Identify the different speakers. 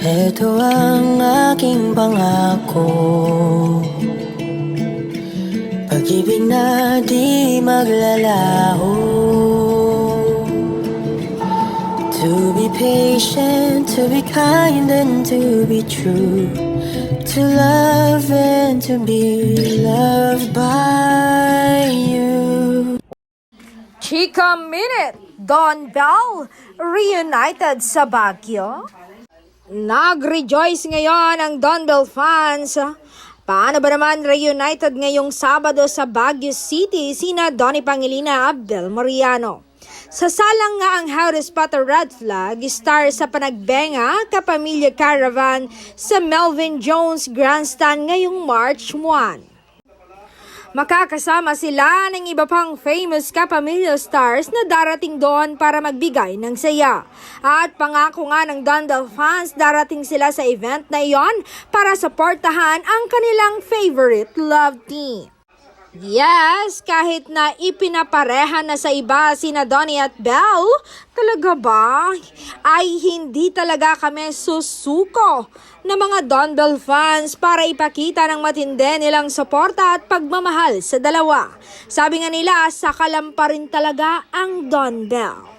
Speaker 1: Ito ang aking pangako, pag-ibig na di maglalaho. To be patient, to be kind and to be true, to love and to be loved by you.
Speaker 2: Chika Minute, Don Bell, reunited sa Baguio. Nag-rejoice ngayon ang Don Bell fans. Paano ba naman reunited ngayong Sabado sa Baguio City sina Donnie Pangilinan at Bel Mariano? Sasalang nga ang How to Spot a Red Flag star sa Panagbenga Kapamilya Caravan sa Melvin Jones Grandstand ngayong March 1. Makakasama sila ng iba pang famous kapamilya stars na darating doon para magbigay ng saya. At pangako nga ng Don Bell fans, darating sila sa event na iyon para suportahan ang kanilang favorite love team. Yes, kahit na ipinapareha na sa iba sina Donnie at Belle, talaga ba? Ay hindi talaga kami susuko na mga Don Bell fans para ipakita ng matindi nilang suporta at pagmamahal sa dalawa. Sabi nga nila, sakalam pa rin talaga ang Don Bell.